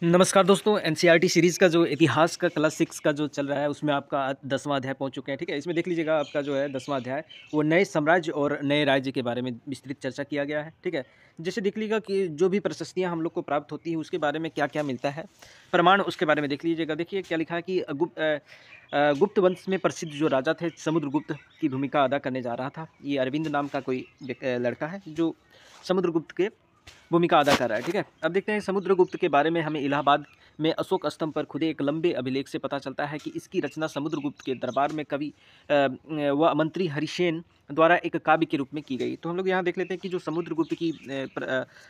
नमस्कार दोस्तों, NCERT series का जो इतिहास का क्लास 6 का जो चल रहा है, उसमें आपका 10वां अध्याय पहुँच चुके हैं, ठीक है? इसमें देख लीजिएगा आपका जो है 10वां अध्याय, वो नए साम्राज्य और नए राज्य के बारे में विस्तृत चर्चा किया गया है, ठीक है? जैसे देख लीजिएगा कि जो भी प्रशस्तियाँ हम लोग को प्राप्त होती हैं, उसके बारे में क्या-क्या मिलता है, प्रमाण उसके बारे में देख लीजिएगा। देखिए क्या लिखा है कि गुप्त वंश में प्रसिद्ध जो राजा थे, समुद्रगुप्त की भूमिका अदा करने जा रहा था। ये अरविंद नाम का कोई लड़का है, जो समुद्रगुप्त के भूमिका अदा कर रहा है, ठीक है? अब देखते हैं समुद्रगुप्त के बारे में हमें इलाहाबाद में अशोक स्तंभ पर खुदे एक लंबे अभिलेख से पता चलता है कि इसकी रचना समुद्रगुप्त के दरबार में कवि व मंत्री हरिसेन द्वारा एक काव्य के रूप में की गई। तो हम लोग यहाँ देख लेते हैं कि जो समुद्रगुप्त की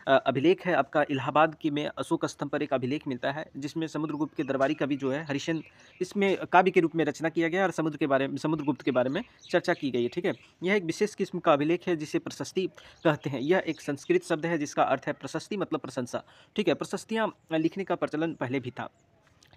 अभिलेख है आपका इलाहाबाद की में अशोक स्तंभ पर एक अभिलेख मिलता है, जिसमें समुद्रगुप्त के दरबारी कवि जो है हरिसेन, इसमें काव्य के रूप में रचना किया गया है और समुद्रगुप्त के बारे में चर्चा की गई है, ठीक है? यह एक विशेष किस्म का अभिलेख है जिसे प्रशस्ति कहते हैं। यह एक संस्कृत शब्द है जिसका अर्थ है प्रशस्ति, मतलब प्रशंसा, ठीक है? प्रशस्तियाँ लिखने का प्रचलन पहले भी था,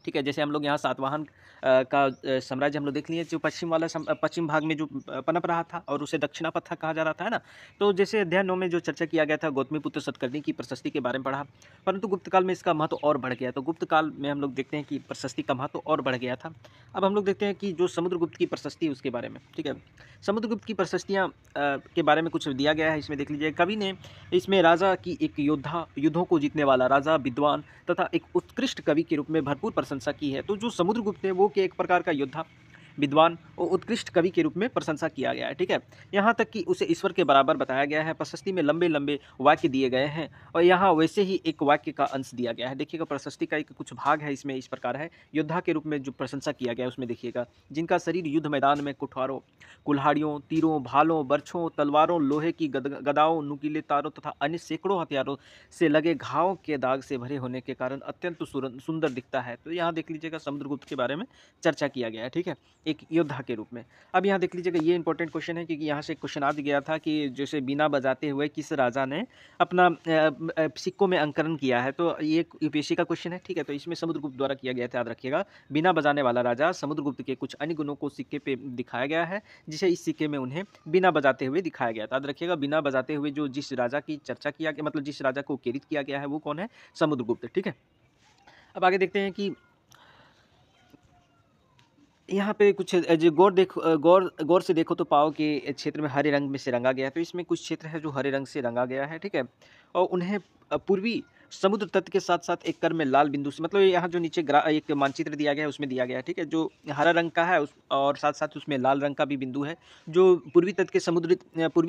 ठीक है? जैसे हम लोग यहाँ सातवाहन का साम्राज्य हम लोग देख लिए, जो पश्चिम भाग में जो पनप रहा था और उसे दक्षिणापथ कहा जा रहा था, है ना? तो जैसे अध्याय 9 में जो चर्चा किया गया था, गौतमीपुत्र सतकर्णी की प्रशस्ति के बारे में पढ़ा, परंतु गुप्त काल में इसका महत्व और बढ़ गया। तो गुप्त काल में हम लोग देखते हैं कि प्रशस्ति का महत्व और बढ़ गया था। अब हम लोग देखते हैं कि जो समुद्रगुप्त की प्रशस्ति उसके बारे में, ठीक है? समुद्रगुप्त की प्रशस्तियाँ के बारे में कुछ दिया गया है, इसमें देख लीजिए। कवि ने इसमें राजा की एक युद्धों को जीतने वाला राजा, विद्वान तथा एक उत्कृष्ट कवि के रूप में भरपूर प्रशंसा की है। तो जो समुद्रगुप्त है वो कि एक प्रकार का योद्धा, विद्वान और उत्कृष्ट कवि के रूप में प्रशंसा किया गया है, ठीक है? यहाँ तक कि उसे ईश्वर के बराबर बताया गया है। प्रशस्ति में लंबे-लंबे वाक्य दिए गए हैं और यहाँ वैसे ही एक वाक्य का अंश दिया गया है। देखिएगा प्रशस्ति का एक कुछ भाग है, इसमें इस प्रकार है। योद्धा के रूप में जो प्रशंसा किया गया है उसमें देखिएगा, जिनका शरीर युद्ध मैदान में कुठारों, कुल्हाड़ियों, तीरों, भालों, बर्छों, तलवारों, लोहे की गदाओं, नुकीले तारों तथा अन्य सैकड़ों हथियारों से लगे घावों के दाग से भरे होने के कारण अत्यंत सुंदर दिखता है। तो यहाँ देख लीजिएगा समुद्रगुप्त के बारे में चर्चा किया गया है, ठीक है? एक योद्धा के रूप में। अब यहाँ देख लीजिएगा, ये इंपॉर्टेंट क्वेश्चन है क्योंकि यहाँ से क्वेश्चन आ गया था कि जैसे बीना बजाते हुए किस राजा ने अपना सिक्कों में अंकरण किया है। तो ये यूपीएससी का क्वेश्चन है, ठीक है? तो इसमें समुद्रगुप्त द्वारा किया गया था, याद रखिएगा। बिना बजाने वाला राजा समुद्रगुप्त के कुछ अन्य गुणों को सिक्के पे दिखाया गया है, जिसे इस सिक्के में उन्हें बिना बजाते हुए दिखाया गया था। याद रखिएगा, बिना बजाते हुए जो जिस राजा की चर्चा किया गया, मतलब जिस राजा को प्रेरित किया गया है, वो कौन है? समुद्रगुप्त, ठीक है? अब आगे देखते हैं कि यहाँ पे कुछ जो गौर से देखो तो पाओ कि क्षेत्र में हरे रंग में से रंगा गया है। तो इसमें कुछ क्षेत्र है जो हरे रंग से रंगा गया है, ठीक है? और उन्हें पूर्वी समुद्र तट के साथ-साथ एक कर्व में लाल बिंदु से, मतलब यहाँ जो नीचे एक मानचित्र दिया गया है उसमें दिया गया है, ठीक है? जो हरा रंग का है उस और साथ-साथ उसमें लाल रंग का भी बिंदु है, जो पूर्वी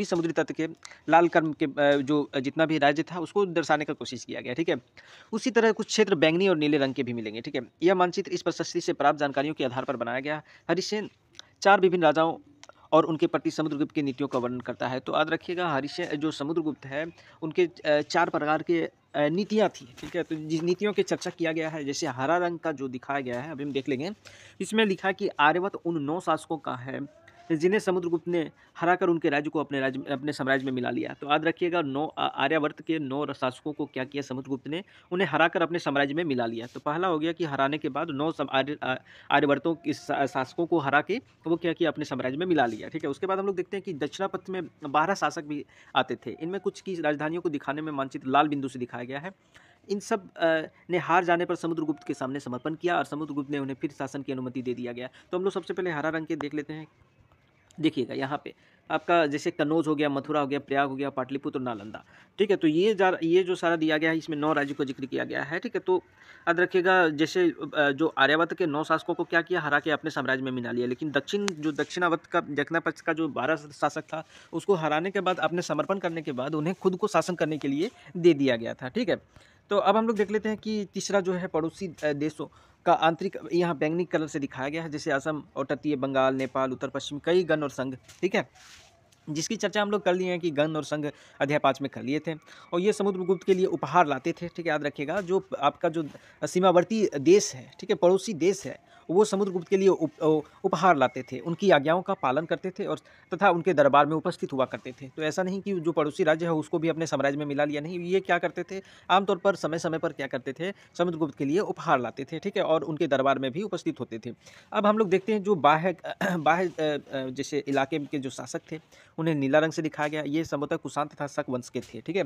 समुद्री तट के लाल कर्व के जो जितना भी राज्य था उसको दर्शाने का कोशिश किया गया, ठीक है? उसी तरह कुछ क्षेत्र बैंगनी और नीले रंग के भी मिलेंगे, ठीक है? यह मानचित्र इस प्रशस्ति से प्राप्त जानकारियों के आधार पर बनाया गया। हरिसेन 4 विभिन्न राजाओं और उनके प्रति समुद्रगुप्त की नीतियों का वर्णन करता है। तो याद रखिएगा, हरिसेन जो समुद्रगुप्त है, उनके 4 प्रकार के नीतियाँ थी, ठीक है? तो जिस नीतियों की चर्चा किया गया है, जैसे हरा रंग का जो दिखाया गया है, अभी हम देख लेंगे। इसमें लिखा है कि आर्यवर्त उन 9 शासकों का है जिन्हें समुद्रगुप्त ने हराकर उनके राज्य को अपने साम्राज्य में मिला लिया। तो याद रखिएगा, 9 आर्यावर्त के 9 शासकों को क्या किया समुद्रगुप्त ने? उन्हें हराकर अपने साम्राज्य में मिला लिया। तो पहला हो गया कि हराने के बाद 9 आर्यवर्तों के शासकों को हरा के वो क्या किया? अपने साम्राज्य में मिला लिया, ठीक है? उसके बाद हम लोग देखते हैं कि दक्षिणापथ में 12 शासक भी आते थे। इनमें कुछ की राजधानियों को दिखाने में मानचित्र लाल बिंदु से दिखाया गया है। इन सब ने हार जाने पर समुद्रगुप्त के सामने समर्पण किया और समुद्रगुप्त ने उन्हें फिर शासन की अनुमति दे दिया गया। तो हम लोग सबसे पहले हरा रंग के देख लेते हैं। देखिएगा यहाँ पे आपका जैसे कन्नौज हो गया, मथुरा हो गया, प्रयाग हो गया, पाटलिपुत्र, नालंदा, ठीक है? तो ये जो सारा दिया गया है, इसमें 9 राज्यों का जिक्र किया गया है, ठीक है? तो याद रखिएगा, जैसे जो आर्यावर्त के 9 शासकों को क्या किया? हरा के अपने साम्राज्य में मिला लिया। लेकिन दक्षिणापक्ष का जो 12 शासक था, उसको हराने के बाद, अपने समर्पण करने के बाद उन्हें खुद को शासन करने के लिए दे दिया गया था, ठीक है? तो अब हम लोग देख लेते हैं कि तीसरा जो है पड़ोसी देशों का आंतरिक, यहाँ बैंगनी कलर से दिखाया गया है, जैसे असम और तटीय बंगाल, नेपाल, उत्तर पश्चिम, कई गण और संघ, ठीक है? जिसकी चर्चा हम लोग कर लिए हैं कि गण और संघ अध्याय 5 में कर लिए थे। और ये समुद्रगुप्त के लिए उपहार लाते थे, ठीक है? याद रखिएगा, जो आपका जो सीमावर्ती देश है, ठीक है, पड़ोसी देश है, वो समुद्रगुप्त के लिए उपहार लाते थे, उनकी आज्ञाओं का पालन करते थे और तथा उनके दरबार में उपस्थित हुआ करते थे। तो ऐसा नहीं कि जो पड़ोसी राज्य है उसको भी अपने साम्राज्य में मिला लिया, नहीं। ये क्या करते थे? आमतौर पर समय-समय पर क्या करते थे? समुद्रगुप्त के लिए उपहार लाते थे, ठीक है? और उनके दरबार में भी उपस्थित होते थे। अब हम लोग देखते हैं जो बाह्य जैसे इलाके के जो शासक थे, उन्हें नीला रंग से दिखाया गया। ये संभवतः कुषाण तथा शक वंश के थे, ठीक है।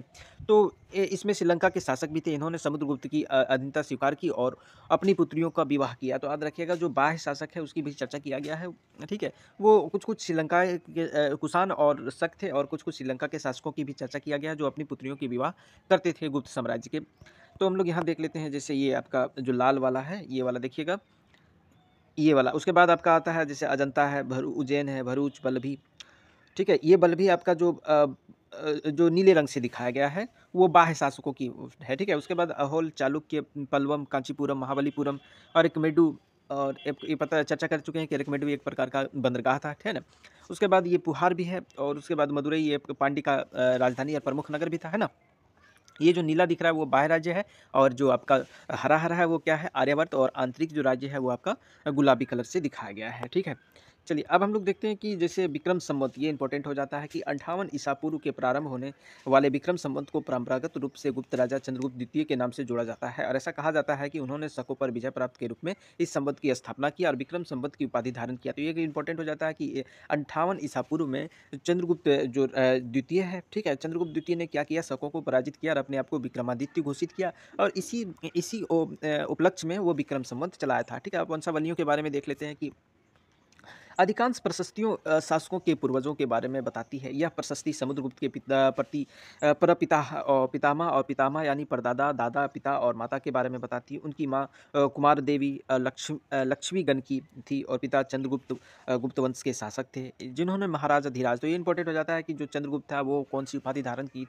तो इसमें श्रीलंका के शासक भी थे। इन्होंने समुद्रगुप्त की अधीनता स्वीकार की और अपनी पुत्रियों का विवाह किया। तो याद रखिएगा, जो बाह्य शासक है उसकी भी चर्चा किया गया है, ठीक है। वो कुछ-कुछ श्रीलंका के कुषाण और शक थे, और कुछ-कुछ श्रीलंका के शासकों की भी चर्चा किया गया है, जो अपनी पुत्रियों के विवाह करते थे गुप्त साम्राज्य के। तो हम लोग यहाँ देख लेते हैं, जैसे ये आपका जो लाल वाला है, ये वाला देखिएगा, ये वाला। उसके बाद आपका आता है जैसे अजंता है, उज्जैन है, भरूच, बल्लभी, ठीक है। ये बल्लभी आपका जो नीले रंग से दिखाया गया है, वो बाह्य शासकों की है, ठीक है। उसके बाद अहोल, चालुक्य, पल्लवम, कांचीपुरम, महाबलीपुरम और अरिकमेडु, और ये पता चर्चा कर चुके हैं कि अरिकमेडु एक प्रकार का बंदरगाह था, ठीक है ना। उसके बाद ये पुहार भी है, और उसके बाद मदुरई, ये पांड्य का राजधानी और प्रमुख नगर भी था, है ना। ये जो नीला दिख रहा है वो बाह्य राज्य है, और जो आपका हरा-हरा है वो क्या है, आर्यावर्त, और आंतरिक जो राज्य है वो आपका गुलाबी कलर से दिखाया गया है, ठीक है। चलिए अब हम लोग देखते हैं कि जैसे विक्रम संवत, ये इंपॉर्टेंट हो जाता है कि 58 ईसा पूर्व के प्रारंभ होने वाले विक्रम संवत को परंपरागत रूप से गुप्त राजा चंद्रगुप्त द्वितीय के नाम से जोड़ा जाता है, और ऐसा कहा जाता है कि उन्होंने शकों पर विजय प्राप्त के रूप में इस संवत की स्थापना की और विक्रम संवत की उपाधि धारण किया। तो ये इंपॉर्टेंट हो जाता है कि 58 ईसा पूर्व में चंद्रगुप्त जो द्वितीय है, ठीक है, चंद्रगुप्त द्वितीय ने क्या किया, शकों को पराजित किया और अपने आप को विक्रमादित्य घोषित किया, और इसी इसी उपलक्ष्य में वो विक्रम संवत चलाया था, ठीक है। अब वंशावलियों के बारे में देख लेते हैं कि अधिकांश प्रशस्तियों शासकों के पूर्वजों के बारे में बताती है। यह प्रशस्ति समुद्रगुप्त के परपिता और पितामह और पितामह यानी परदादा, दादा, पिता और माता के बारे में बताती है। उनकी माँ कुमार देवी लक्ष्मीगण की थी, और पिता चंद्रगुप्त गुप्त वंश के शासक थे, जिन्होंने महाराजा धीराज, तो ये इंपॉर्टेंट हो जाता है कि जो चंद्रगुप्त था वो कौन सी उपाधि धारण की थी,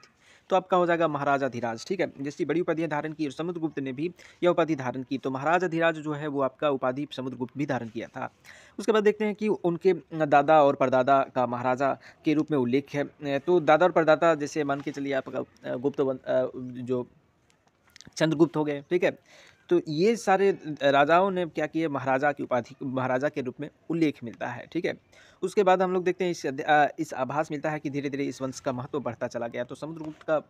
तो आपका हो जाएगा महाराजा धीराज, ठीक है। जैसी बड़ी उपाधियां धारण की और समुद्रगुप्त ने भी यह उपाधि धारण की, तो महाराजा धीराज जो है वो आपका उपाधि समुद्रगुप्त भी धारण किया था। उसके बाद देखते हैं कि उनके दादा और परदादा का महाराजा के रूप में उल्लेख है। तो दादा और परदादा जैसे मान के चलिए आपका जो चंद्रगुप्त हो गए, ठीक है। तो ये सारे राजाओं ने क्या किए, महाराजा की उपाधि महाराजा के रूप में उल्लेख मिलता है, ठीक है। उसके बाद हम लोग देखते हैं इस आभास मिलता है कि धीरे धीरे इस वंश का महत्व बढ़ता चला गया। तो समुद्रगुप्त का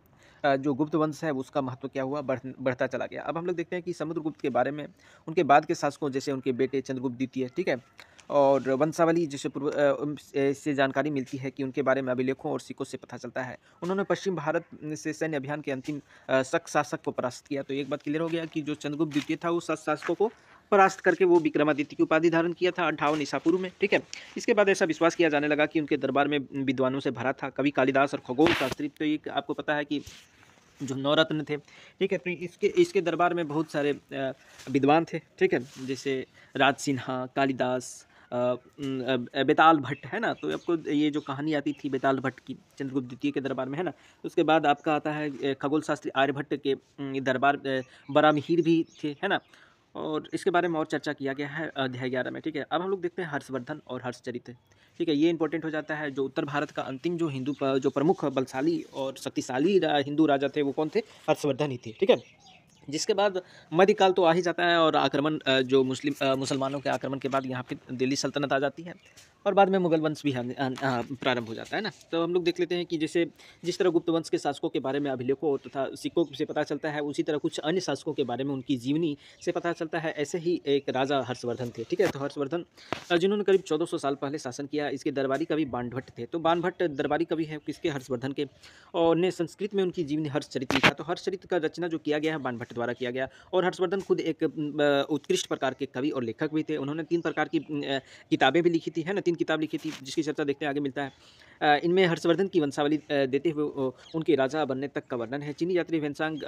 जो गुप्त वंश है उसका महत्व क्या हुआ, बढ़ता चला गया। अब हम लोग देखते हैं कि समुद्रगुप्त के बारे में उनके बाद के शासकों, जैसे उनके बेटे चंद्रगुप्त द्वितीय, ठीक है, और वंशावली जैसे से जानकारी मिलती है कि उनके बारे में अभिलेखों और सिक्कों से पता चलता है। उन्होंने पश्चिम भारत से सैन्य अभियान के अंतिम शक शासक को परास्त किया। तो एक बात क्लियर हो गया कि जो चंद्रगुप्त द्वितीय था वो 7 शासकों को परास्त करके वो विक्रमादित्य की उपाधि धारण किया था 58 ईसा पूर्व में, ठीक है। इसके बाद ऐसा विश्वास किया जाने लगा कि उनके दरबार में विद्वानों से भरा था, कवि कालिदास और खगोल शास्त्री। तो ये आपको पता है कि जो नवरत्न थे, ठीक है, तो इसके इसके दरबार में बहुत सारे विद्वान थे, ठीक है, जैसे राज सिन्हा, कालिदास, बेताल भट्ट, है ना। तो आपको ये जो कहानी आती थी बेताल भट्ट की चंद्रगुप्त द्वितीय के दरबार में, है ना। उसके बाद आपका आता है खगोल शास्त्री आर्यभट्ट के दरबार, बरामिहिर भी थे, है ना। और इसके बारे में और चर्चा किया गया है अध्याय 11 में, ठीक है। अब हम लोग देखते हैं हर्षवर्धन और हर्षचरित, ठीक है। ये इंपॉर्टेंट हो जाता है। जो उत्तर भारत का अंतिम जो जो प्रमुख बलशाली और शक्तिशाली हिंदू राजा थे वो कौन थे, हर्षवर्धन ही थे, ठीक है। जिसके बाद मध्यकाल तो आ ही जाता है, और आक्रमण जो मुसलमानों के आक्रमण के बाद यहाँ पे दिल्ली सल्तनत आ जाती है, और बाद में मुगल वंश भी प्रारंभ हो जाता है ना। तो हम लोग देख लेते हैं कि जैसे जिस तरह गुप्त वंश के शासकों के बारे में अभिलेखों तथा सिक्कों से पता चलता है, उसी तरह कुछ अन्य शासकों के बारे में उनकी जीवनी से पता चलता है। ऐसे ही एक राजा हर्षवर्धन थे, ठीक है। तो हर्षवर्धन जिन्होंने करीब 1400 साल पहले शासन किया, इसके दरबारी कवि बाणभट्ट थे। तो बाणभट्ट दरबारी कवि है किसके, हर्षवर्धन के, और ने संस्कृत में उनकी जीवनी हर्षचरित लिखा। तो हर्षचरित का रचना जो किया गया है बाणभट्ट द्वारा किया गया, और हर्षवर्धन खुद एक उत्कृष्ट प्रकार के कवि और लेखक भी थे। उन्होंने 3 प्रकार की किताबें भी लिखी थी, है ना, 3 किताब लिखी थी, जिसकी चर्चा देखते हैं आगे मिलता है। इनमें हर्षवर्धन की वंशावली देते हुए उनके राजा बनने तक का वर्णन है। चीनी यात्री वेनसांग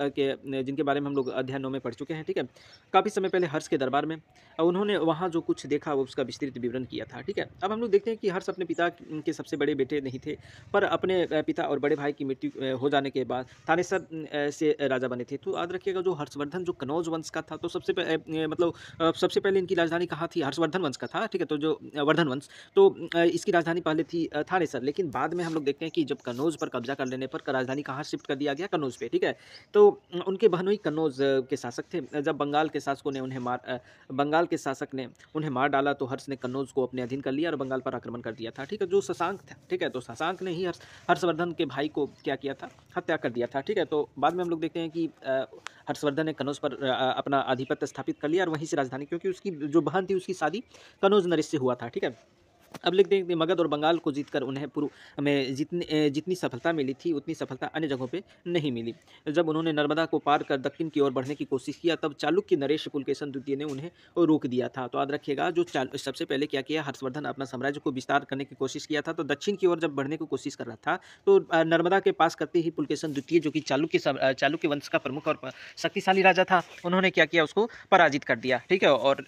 जिनके बारे में हम लोग अध्याय 9 में पढ़ चुके हैं, ठीक है। काफ़ी समय पहले हर्ष के दरबार में उन्होंने वहाँ जो कुछ देखा वो उसका विस्तृत विवरण किया था, ठीक है। अब हम लोग देखते हैं कि हर्ष अपने पिता के सबसे बड़े बेटे नहीं थे, पर अपने पिता और बड़े भाई की मृत्यु हो जाने के बाद थानेसर से राजा बने थे। तो याद रखिएगा जो हर्षवर्धन जो कनौज वंश का था, तो सबसे पहले इनकी राजधानी कहाँ थी, हर्षवर्धन वंश का था, ठीक है। तो जो वर्धन वंश, तो इसकी राजधानी पहले थी थानेसर, लेकिन बाद में हम लोग देखते हैं कि जब कन्नौज पर कब्जा कर लेने पर राजधानी कहाँ शिफ्ट कर दिया गया, कन्नौज पे, ठीक है। तो उनके बहनोई कन्नौज के शासक थे। जब बंगाल के शासक ने उन्हें मार डाला, तो हर्ष ने कन्नौज को अपने अधीन कर लिया और बंगाल पर आक्रमण कर दिया था, ठीक है। जो शशांक था, ठीक है, तो शशांक ने ही हर्षवर्धन के भाई को क्या किया था, हत्या कर दिया था, ठीक है। तो बाद में हम लोग देखते हैं कि हर्षवर्धन ने कन्नौज पर अपना आधिपत्य स्थापित कर लिया, और वहीं से राजधानी, क्योंकि उसकी जो बहन थी उसकी शादी कन्नौज नरेश से हुआ था, ठीक है। अब लिख दें कि मगध और बंगाल को जीतकर उन्हें पूर्व में जितनी सफलता मिली थी उतनी सफलता अन्य जगहों पे नहीं मिली। जब उन्होंने नर्मदा को पार कर दक्षिण की ओर बढ़ने की कोशिश किया तब चालुक्य नरेश पुलकेशन द्वितीय ने उन्हें रोक दिया था। तो याद रखिएगा जो सबसे पहले क्या किया हर्षवर्धन अपना साम्राज्य को विस्तार करने की कोशिश किया था, तो दक्षिण की ओर जब बढ़ने की कोशिश कर रहा था तो नर्मदा के पास करते ही पुलकेशन द्वितीय जो कि चालुक्य वंश का प्रमुख और शक्तिशाली राजा था, उन्होंने क्या किया उसको पराजित कर दिया। ठीक है, और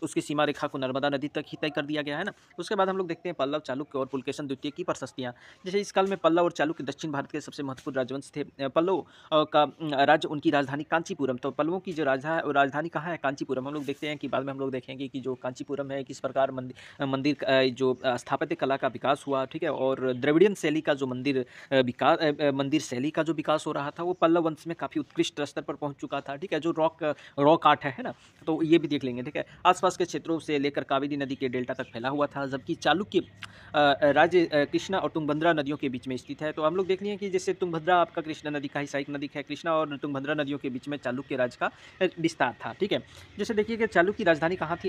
उसकी सीमा रेखा को नर्मदा नदी तक ही तय कर दिया गया है ना। उसके बाद हम लोग देखते हैं पल्लव चालुक्य और पुलकेशन द्वितीय की प्रशस्तियाँ। जैसे इस काल में पल्लव और चालुक्य दक्षिण भारत के सबसे महत्वपूर्ण राजवंश थे। पल्लव का राज्य उनकी राजधानी कांचीपुरम, तो पल्लवों की जो राजधानी कहाँ है कांचीपुरम। हम लोग देखते हैं कि बाद में हम लोग देखेंगे कि जो कांचीपुरम है किस प्रकार मंदिर जो स्थापत्य कला का विकास हुआ। ठीक है, और द्रविडियन शैली का जो मंदिर शैली का जो विकास हो रहा था वो पल्लव वंश में काफ़ी उत्कृष्ट स्तर पर पहुंच चुका था। ठीक है, जो रॉक आर्ट है ना, तो ये भी देख लेंगे। ठीक है, आसपास के क्षेत्रों से लेकर कावेरी नदी के डेल्टा तक फैला हुआ था, जबकि चालुक्य राज्य कृष्णा और तुंगभद्रा नदियों के बीच में स्थित है। तो हम लोग देख लिए कि जैसे तुंगभद्रा आपका कृष्णा नदी का ही सहायक नदी है, कृष्णा और तुंगभद्रा नदियों के बीच में चालुक्य राज्य का विस्तार था। ठीक है, जैसे देखिए कि चालुक्य की राजधानी कहाँ थी,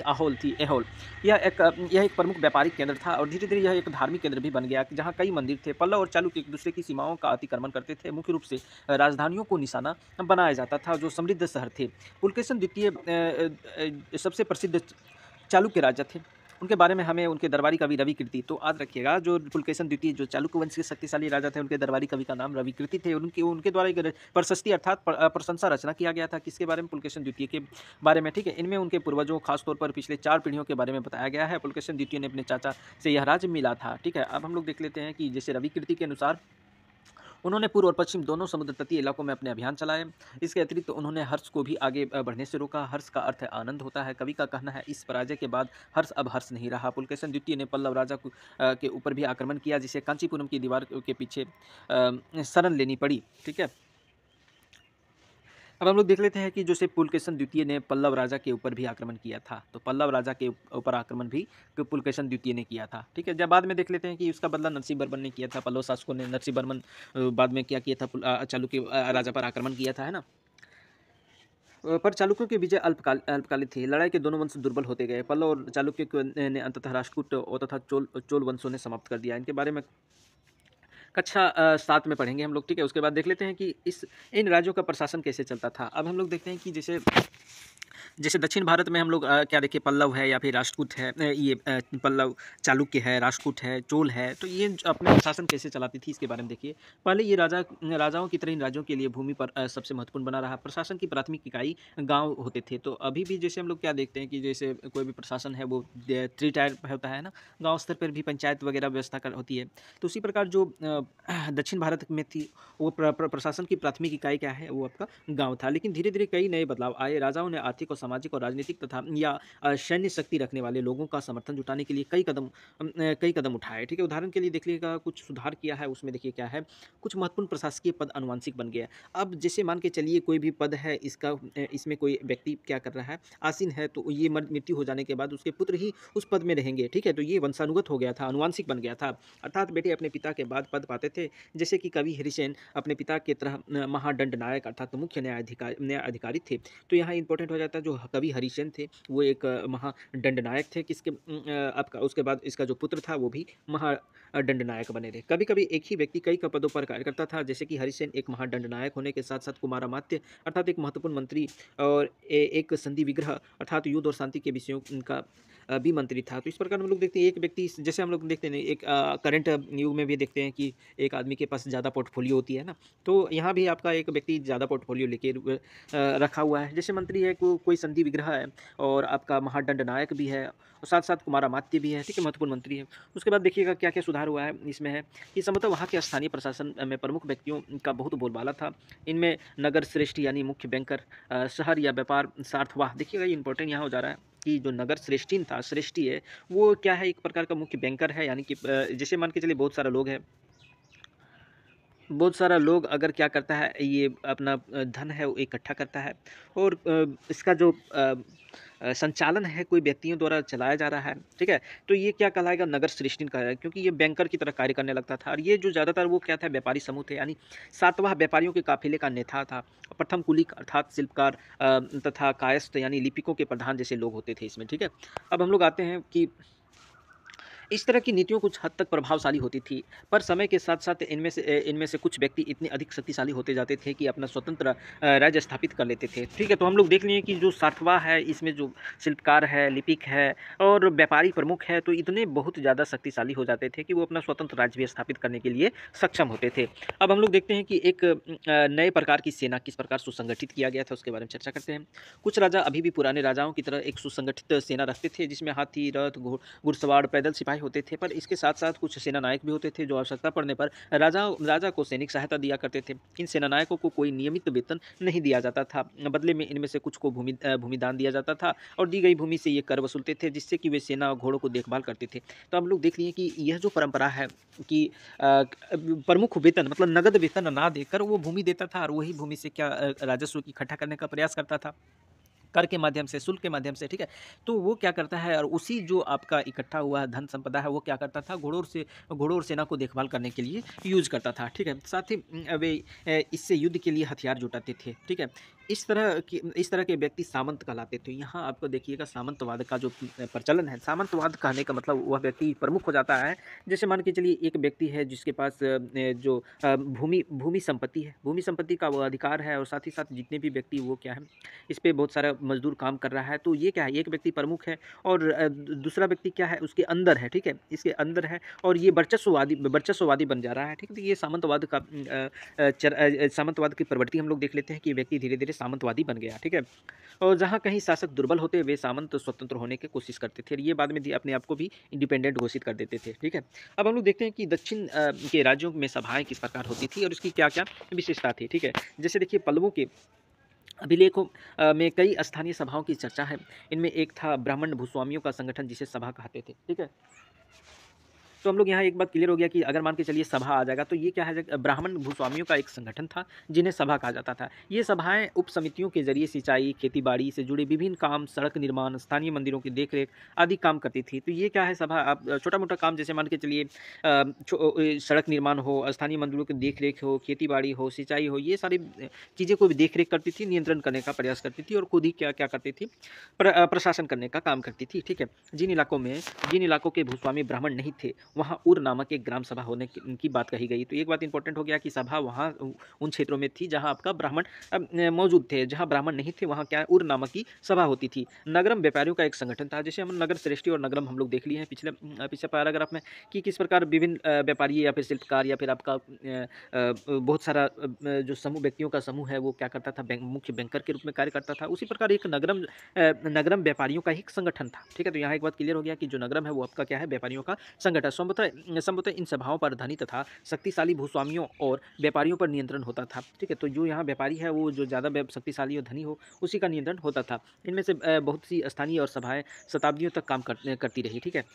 एहोल। यह एक प्रमुख व्यापारिक केंद्र था और धीरे धीरे यह एक धार्मिक केंद्र भी बन गया जहाँ कई मंदिर थे। पल्लव और चालुक्य एक दूसरे की सीमाओं का अतिक्रमण करते थे, मुख्य रूप से राजधानियों को निशाना बनाया जाता था जो समृद्ध शहर थे। पुलकेशन द्वितीय सबसे प्रसिद्ध चालुक्य राजा थे। उनके बारे में हमें उनके दरबारी कवि रविकीर्ति, तो याद रखिएगा जो पुलकेशन द्वितीय जो चालुक्य वंश के शक्तिशाली राजा थे उनके दरबारी कवि का नाम रविकीर्ति थे। उनके उनके द्वारा एक प्रशस्ति अर्थात प्रशंसा रचना किया गया था किसके बारे में, पुलकेशन द्वितीय के बारे में। ठीक है, इनमें उनके पूर्वजों खासतौर पर पिछले 4 पीढ़ियों के बारे में बताया गया है। पुलकेशन द्वितीय ने अपने चाचा से यह राज्य मिला था। ठीक है, अब हम लोग देख लेते हैं कि जैसे रविकीर्ति के अनुसार उन्होंने पूर्व और पश्चिम दोनों समुद्र तटीय इलाकों में अपने अभियान चलाए। इसके अतिरिक्त उन्होंने हर्ष को भी आगे बढ़ने से रोका। हर्ष का अर्थ है आनंद होता है। कवि का कहना है इस पराजय के बाद हर्ष अब हर्ष नहीं रहा। पुलकेशन द्वितीय ने पल्लव राजा के ऊपर भी आक्रमण किया जिसे कांचीपुरम की दीवार के पीछे शरण लेनी पड़ी। ठीक है, अब हम लोग देख लेते हैं कि जैसे पुलकेशन द्वितीय ने पल्लव राजा के ऊपर भी आक्रमण किया था, तो पल्लव राजा के ऊपर आक्रमण भी पुलकेशन द्वितीय ने किया था। ठीक है, जब बाद में देख लेते हैं कि उसका बदला नरसिंह वर्मन ने किया था। पल्लव शासकों ने नरसिंह वर्मन बाद में क्या किया था, चालुक्य राजा पर आक्रमण किया था, है ना। पर चालुक्यों की विजय अल्पकालिक थी। लड़ाई के दोनों वंश दुर्बल होते गए। पल्लव और चालुक्य ने अंततः राष्ट्रकूट और तथा चोल वंशों ने समाप्त कर दिया। इनके बारे में कक्षा 7 में पढ़ेंगे हम लोग। ठीक है, उसके बाद देख लेते हैं कि इन राज्यों का प्रशासन कैसे चलता था। अब हम लोग देखते हैं कि जैसे जैसे दक्षिण भारत में हम लोग क्या देखें, पल्लव है या फिर राष्ट्रकूट है, पल्लव चालुक्य है, राष्ट्रकूट है, चोल है, तो ये अपने प्रशासन कैसे चलाती थी इसके बारे में देखिए। पहले ये राजाओं की तरह इन राज्यों के लिए भूमि पर सबसे महत्वपूर्ण बना रहा। प्रशासन की प्राथमिक इकाई गाँव होते थे। तो अभी भी जैसे हम लोग क्या देखते हैं कि जैसे कोई भी प्रशासन है वो 3 टायर होता है ना, गाँव स्तर पर भी पंचायत वगैरह व्यवस्था होती है। तो उसी प्रकार जो दक्षिण भारत में थी वो प्रशासन की प्राथमिक इकाई क्या है, वो आपका गाँव था। लेकिन धीरे धीरे कई नए बदलाव आए। राजाओं ने आर्थिक और सामाजिक और राजनीतिक तथा या सैन्य शक्ति रखने वाले लोगों का समर्थन जुटाने के लिए कई कदम उठाए। ठीक है, उदाहरण के लिए देख लीजिएगा कुछ सुधार किया है उसमें। देखिए क्या है, कुछ महत्वपूर्ण प्रशासकीय पद अनुवांशिक बन गया। अब जैसे मान के चलिए कोई भी पद है इसमें कोई व्यक्ति क्या कर रहा है, आसीन है, तो ये मृत्यु हो जाने के बाद उसके पुत्र ही उस पद में रहेंगे। ठीक है, तो ये वंशानुगत हो गया था, अनुवांशिक बन गया था। अर्थात बेटे अपने पिता के बाद पद पाते थे। जैसे कि कवि हरिसेन अपने पिता की तरह महादंड नायक अर्थात मुख्य न्यायाधिकारी थे। तो यहाँ इंपॉर्टेंट हो जाता है जो कवि हरिसेन थे वो एक महादंड नायक थे। आपका उसके बाद इसका जो पुत्र था वो भी महादंड नायक बने रहे। कभी कभी एक ही व्यक्ति कई पदों पर कार्य करता था। जैसे कि हरिसेन एक महादंड नायक होने के साथ साथ कुमारामात्य अर्थात एक महत्वपूर्ण मंत्री और एक संधि विग्रह अर्थात युद्ध और शांति के विषयों का भी मंत्री था। तो इस प्रकार हम लोग देखते हैं एक व्यक्ति, जैसे हम लोग देखते हैं एक करंट युग में भी देखते हैं कि एक आदमी के पास ज़्यादा पोर्टफोलियो होती है ना, तो यहाँ भी आपका एक व्यक्ति ज़्यादा पोर्टफोलियो लेके रखा हुआ है। जैसे मंत्री है कोई संधि विग्रह है और आपका महादंड नायक भी है और साथ साथ कुमारामात्य भी है। ठीक है, महत्वपूर्ण मंत्री है। उसके बाद देखिएगा क्या क्या सुधार हुआ है इसमें है कि संभवतः वहाँ के स्थानीय प्रशासन में प्रमुख व्यक्तियों का बहुत बोलबाला था। इनमें नगर श्रेष्ठ यानी मुख्य बैंकर, शहर या व्यापार सार्थवाह, देखिएगा ये इंपॉर्टेंट यहाँ हो जा रहा है कि जो नगर श्रेष्ठीन था, श्रेष्ठी है, वो क्या है, एक प्रकार का मुख्य बैंकर है। यानी कि जैसे मान के चलिए बहुत सारा लोग अगर क्या करता है, ये अपना धन है वो इकट्ठा करता है और इसका जो संचालन है कोई व्यक्तियों द्वारा चलाया जा रहा है। ठीक है, तो ये क्या कहलाएगा, नगर श्रेष्ठीन कहलाएगा, क्योंकि ये बैंकर की तरह कार्य करने लगता था। और ये जो ज़्यादातर वो क्या था, व्यापारी समूह थे, यानी सातवां व्यापारियों के काफिले का नेता था। प्रथम कुलीक अर्थात शिल्पकार तथा कायस्थ यानी लिपिकों के प्रधान जैसे लोग होते थे इसमें। ठीक है, अब हम लोग आते हैं कि इस तरह की नीतियों कुछ हद तक प्रभावशाली होती थी, पर समय के साथ-साथ इनमें से कुछ व्यक्ति इतने अधिक शक्तिशाली होते जाते थे कि अपना स्वतंत्र राज्य स्थापित कर लेते थे। ठीक है? तो हम लोग देख लिए कि जो सातवाँ है, इसमें जो शिल्पकार है, लिपिक है और व्यापारी प्रमुख है, तो इतने बहुत ज़्यादा शक्तिशाली हो जाते थे कि वो अपना स्वतंत्र राज्य भी स्थापित करने के लिए सक्षम होते थे। अब हम लोग देखते हैं कि एक नए प्रकार की सेना किस प्रकार सुसंगठित किया गया था, उसके बारे में चर्चा करते हैं। कुछ राजा अभी भी पुराने राजाओं की तरह एक सुसंगठित सेना रखते थे, जिसमें हाथी, रथ, घुड़सवार, पैदल सिपाही होते थे, पर इसके साथ-साथ कुछ सेना नायक भी होते थे जो आवश्यकता पड़ने पर राजा राजा को सैनिक सहायता दिया करते थे। इन सेना नायकों को कोई नियमित वेतन नहीं दिया जाता था। बदले में इनमें से कुछ को भूमिदान दिया जाता था और दी गई भूमि से ये कर वसूलते थे, जिससे कि वे सेना और घोड़ों को देखभाल करते थे। तो हम लोग देख लिए कि यह जो परंपरा है कि प्रमुख वेतन मतलब नगद वेतन ना देकर वो भूमि देता था और वही भूमि से क्या राजस्व इकट्ठा करने का प्रयास करता था। कर के माध्यम से, शुल्क के माध्यम से, ठीक है? तो वो क्या करता है और उसी जो आपका इकट्ठा हुआ धन संपदा है, वो क्या करता था घोड़ों और सेना को देखभाल करने के लिए यूज़ करता था, ठीक है? साथ ही वे इससे युद्ध के लिए हथियार जुटाते थे, ठीक है? इस तरह के व्यक्ति सामंत कहलाते थे। यहाँ आपको देखिएगा सामंतवाद का जो प्रचलन है, सामंतवाद कहने का मतलब वह व्यक्ति प्रमुख हो जाता है। जैसे मान के चलिए एक व्यक्ति है जिसके पास जो भूमि भूमि संपत्ति है, भूमि संपत्ति का वो अधिकार है और साथ ही साथ जितने भी व्यक्ति वो क्या है इस पे बहुत सारा मज़दूर काम कर रहा है, तो ये क्या है, एक व्यक्ति प्रमुख है और दूसरा व्यक्ति क्या है, उसके अंदर है, ठीक है? इसके अंदर है और ये वर्चस्ववादी बन जा रहा है, ठीक है? तो ये सामंतवाद की प्रवृत्ति हम लोग देख लेते हैं कि व्यक्ति धीरे-धीरे सामंतवादी बन गया, ठीक है? और जहाँ कहीं शासक दुर्बल होते, वे सामंत स्वतंत्र होने की कोशिश करते थे और ये बाद में अपने आप को भी इंडिपेंडेंट घोषित कर देते थे, ठीक है? अब हम लोग देखते हैं कि दक्षिण के राज्यों में सभाएँ किस प्रकार होती थी और इसकी क्या-क्या विशेषता थी, ठीक है? जैसे देखिए पल्लवों के अभिलेखों में कई स्थानीय सभाओं की चर्चा है। इनमें एक था ब्राह्मण भूस्वामियों का संगठन जिसे सभा कहते थे, ठीक है? तो हम लोग यहाँ एक बात क्लियर हो गया कि अगर मान के चलिए सभा आ जाएगा तो ये क्या है ब्राह्मण भूस्वामियों का एक संगठन था जिन्हें सभा कहा जाता था। ये सभाएं उप समितियों के जरिए सिंचाई, खेती-बाड़ी से जुड़े विभिन्न काम, सड़क निर्माण, स्थानीय मंदिरों की देखरेख आदि काम करती थी। तो ये क्या है सभा आप छोटा-मोटा काम जैसे मान के चलिए सड़क निर्माण हो, स्थानीय मंदिरों की देखरेख हो, खेती-बाड़ी हो, सिंचाई हो, ये सारी चीज़ें को भी देखरेख करती थी, नियंत्रण करने का प्रयास करती थी और खुद ही क्या-क्या करती थी प्रशासन करने का काम करती थी, ठीक है? जिन इलाकों के भूस्वामी ब्राह्मण नहीं थे, वहाँ उर नामक एक ग्राम सभा होने की बात कही गई। तो एक बात इंपॉर्टेंट हो गया कि सभा वहाँ उन क्षेत्रों में थी जहाँ आपका ब्राह्मण मौजूद थे, जहाँ ब्राह्मण नहीं थे वहाँ क्या उर नामक की सभा होती थी। नगरम व्यापारियों का एक संगठन था, जैसे हम नगर श्रेष्ठी और नगरम हम लोग देख लिए हैं पिछले पैराग्राफ में कि किस प्रकार विभिन्न व्यापारी या फिर शिल्पकार या फिर आपका बहुत सारा जो समूह व्यक्तियों का समूह है वो क्या करता था मुख्य बैंकर के रूप में कार्य करता था। उसी प्रकार एक नगरम व्यापारियों का ही एक संगठन था, ठीक है? तो यहाँ एक बात क्लियर हो गया कि जो नगरम है वो आपका क्या है व्यापारियों का संगठन। संभवतः इन सभाओं पर धनी तथा शक्तिशाली भूस्वामियों और व्यापारियों पर नियंत्रण होता था, ठीक है? तो जो यहाँ व्यापारी है वो जो ज़्यादा शक्तिशाली और धनी हो उसी का नियंत्रण होता था। इनमें से बहुत सी स्थानीय और सभाएँ शताब्दियों तक काम करती रही, ठीक है?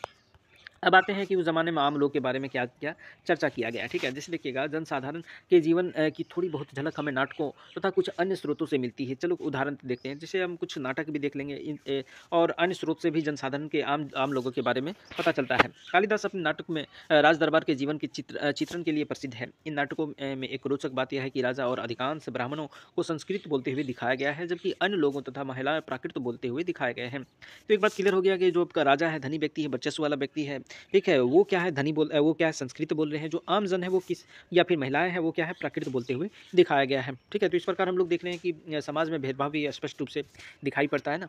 अब आते हैं कि उस ज़माने में आम लोग के बारे में क्या-क्या चर्चा किया गया है, ठीक है? जैसे देखिएगा जनसाधारण के जीवन की थोड़ी बहुत झलक हमें नाटकों तथा कुछ अन्य स्रोतों से मिलती है। चलो उदाहरण देखते हैं, जैसे हम कुछ नाटक भी देख लेंगे और अन्य स्रोत से भी जनसाधारण के आम लोगों के बारे में पता चलता है। कालिदास अपने नाटक में राज दरबार के जीवन के चित्रण के लिए प्रसिद्ध है। इन नाटकों में एक रोचक बात यह है कि राजा और अधिकांश ब्राह्मणों को संस्कृत बोलते हुए दिखाया गया है, जबकि अन्य लोगों तथा महिलाएँ प्राकृत बोलते हुए दिखाए गए हैं। तो एक बात क्लियर हो गया कि जो आपका राजा है, धनी व्यक्ति है, वर्चस्व वाला व्यक्ति है, ठीक है? वो क्या है वो क्या है संस्कृत बोल रहे हैं, जो आम जन है वो किस या फिर महिलाएँ हैं वो क्या है प्राकृत बोलते हुए दिखाया गया है, ठीक है? तो इस प्रकार हम लोग देख रहे हैं कि समाज में भेदभाव भी स्पष्ट रूप से दिखाई पड़ता है ना।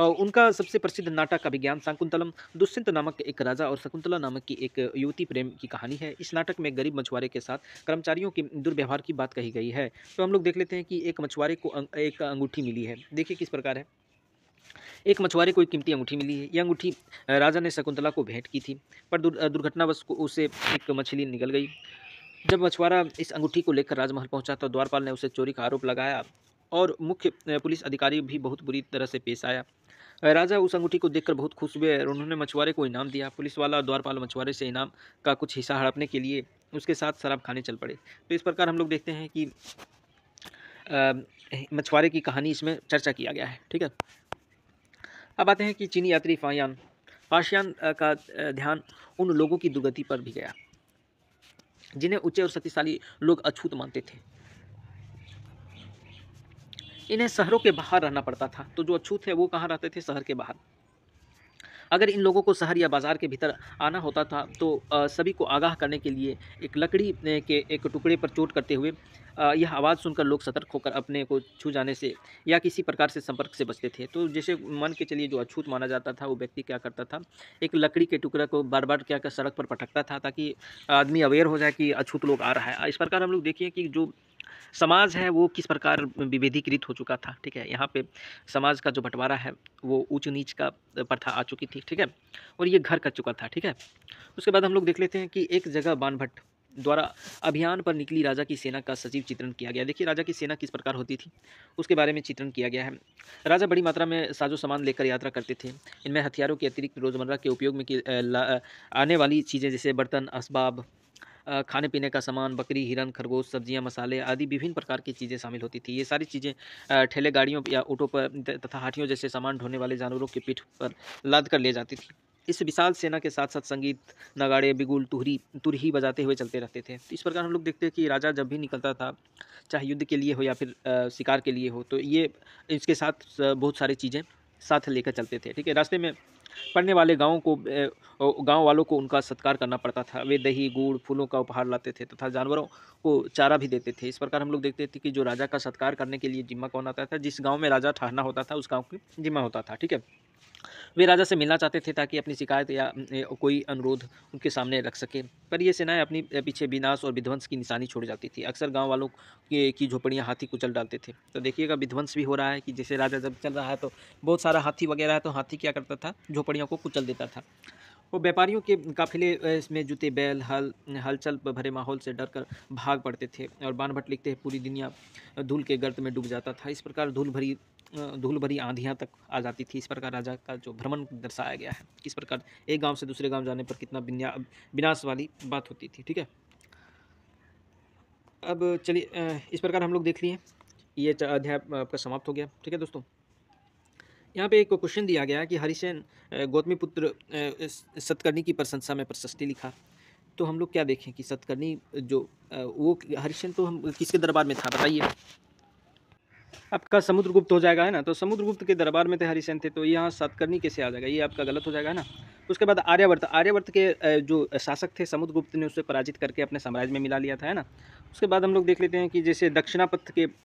उनका सबसे प्रसिद्ध नाटक अभिज्ञान शाकुंतलम दुष्यंत नामक एक राजा और शकुंतला नामक की एक युवती प्रेम की कहानी है। इस नाटक में गरीब मछुआरे के साथ कर्मचारियों के दुर्व्यवहार की बात कही गई है। तो हम लोग देख लेते हैं कि एक मछुआरे को एक अंगूठी मिली है। देखिए किस प्रकार है। एक मछुआरे को एक कीमती अंगूठी मिली है। यह अंगूठी राजा ने शकुंतला को भेंट की थी, पर दुर्घटनावश उसे एक मछली निगल गई। जब मछुआरा इस अंगूठी को लेकर राजमहल पहुंचा तो द्वारपाल ने उसे चोरी का आरोप लगाया और मुख्य पुलिस अधिकारी भी बहुत बुरी तरह से पेश आया। राजा उस अंगूठी को देखकर बहुत खुश हुए और उन्होंने मछुआरे को इनाम दिया। पुलिस वाला और द्वारपाल मछुआरे से इनाम का कुछ हिस्सा हड़पने के लिए उसके साथ शराब खाने चल पड़े। तो इस प्रकार हम लोग देखते हैं कि मछुआरे की कहानी इसमें चर्चा किया गया है, ठीक है? अब आते हैं कि चीनी यात्री पाषाण का ध्यान उन लोगों की दुर्गति पर भी गया जिन्हें ऊंचे और शक्तिशाली लोग अछूत मानते थे। इन्हें शहरों के बाहर रहना पड़ता था, तो जो अछूत है वो कहाँ रहते थे? शहर के बाहर। अगर इन लोगों को शहर या बाज़ार के भीतर आना होता था तो सभी को आगाह करने के लिए एक लकड़ी के एक टुकड़े पर चोट करते हुए यह आवाज़ सुनकर लोग सतर्क होकर अपने को छू जाने से या किसी प्रकार से संपर्क से बचते थे। तो जैसे मान के चलिए जो अछूत माना जाता था वो व्यक्ति क्या करता था, एक लकड़ी के टुकड़े को बार-बार क्या कर सड़क पर पटकता था ताकि आदमी अवेयर हो जाए कि अछूत लोग आ रहा है। इस प्रकार हम लोग देखिए कि जो समाज है वो किस प्रकार विभेदीकृत हो चुका था, ठीक है? यहाँ पे समाज का जो बँटवारा है वो ऊँच-नीच का प्रथा आ चुकी थी, ठीक है? और ये घर कर चुका था, ठीक है? उसके बाद हम लोग देख लेते हैं कि एक जगह बाणभट्ट द्वारा अभियान पर निकली राजा की सेना का सजीव चित्रण किया गया। देखिए राजा की सेना किस प्रकार होती थी, उसके बारे में चित्रण किया गया है। राजा बड़ी मात्रा में साजो-सामान लेकर यात्रा करते थे। इनमें हथियारों के अतिरिक्त रोज़मर्रा के उपयोग में आने वाली चीज़ें जैसे बर्तन, असबाब, खाने-पीने का सामान, बकरी, हिरन, खरगोश, सब्जियाँ, मसाले आदि विभिन्न प्रकार की चीज़ें शामिल होती थी। ये सारी चीज़ें ठेले गाड़ियों या ऊँटों पर तथा हाथियों जैसे सामान ढोने वाले जानवरों की पीठ पर लाद कर ले जाती थी। इस विशाल सेना के साथ-साथ संगीत, नगाड़े, बिगुल, तुरही बजाते हुए चलते रहते थे। तो इस प्रकार हम लोग देखते हैं कि राजा जब भी निकलता था, चाहे युद्ध के लिए हो या फिर शिकार के लिए हो, तो ये इसके साथ बहुत सारी चीज़ें साथ लेकर चलते थे, ठीक है? रास्ते में पड़ने वाले गाँव वालों को उनका सत्कार करना पड़ता था। वे दही, गुड़, फूलों का उपहार लाते थे तथा जानवरों को चारा भी देते थे। इस प्रकार हम लोग देखते थे कि जो राजा का सत्कार करने के लिए जिम्मा कौन आता था, जिस गाँव में राजा ठहरना होता था, उस गाँव की जिम्मा होता था, ठीक है? वे राजा से मिलना चाहते थे ताकि अपनी शिकायत या कोई अनुरोध उनके सामने रख सकें। पर ये सेनाएँ अपनी पीछे विनाश और विध्वंस की निशानी छोड़ जाती थी। अक्सर गाँव वालों की झोपड़ियाँ हाथी कुचल डालते थे। तो देखिएगा विध्वंस भी हो रहा है कि जैसे राजा जब चल रहा है तो बहुत सारा हाथी वगैरह है, तो हाथी क्या करता था, झोपड़ियों को कुचल देता था। वो व्यापारियों के काफ़िले इसमें जुते बैल, हलचल भरे माहौल से डरकर भाग पड़ते थे और बाणभट्ट लिखते हैं पूरी दुनिया धूल के गर्त में डूब जाता था। इस प्रकार धूल भरी आँधियाँ तक आ जाती थी। इस प्रकार राजा का जो भ्रमण दर्शाया गया है। किस प्रकार एक गाँव से दूसरे गाँव जाने पर कितना विनाश वाली बात होती थी, ठीक है? अब चलिए इस प्रकार हम लोग देख लिए। ये अध्याय आपका समाप्त हो गया, ठीक है दोस्तों? यहाँ पे एक क्वेश्चन दिया गया है कि हरिसेन गौतमीपुत्र सतकर्णी की प्रशंसा में प्रशस्ति लिखा। तो हम लोग क्या देखें कि सतकर्णी जो वो हरिसेन तो हम किसके दरबार में था बताइए? आपका समुद्रगुप्त हो जाएगा, है ना? तो समुद्रगुप्त के दरबार में थे हरिसेन थे, तो यहाँ सातकर्णी कैसे आ जाएगा? ये आपका गलत हो जाएगा, है ना? उसके बाद आर्यवर्त के जो शासक थे समुद्रगुप्त ने उसे पराजित करके अपने साम्राज्य में मिला लिया था, है ना? उसके बाद हम लोग देख लेते हैं कि जैसे दक्षिणापथ के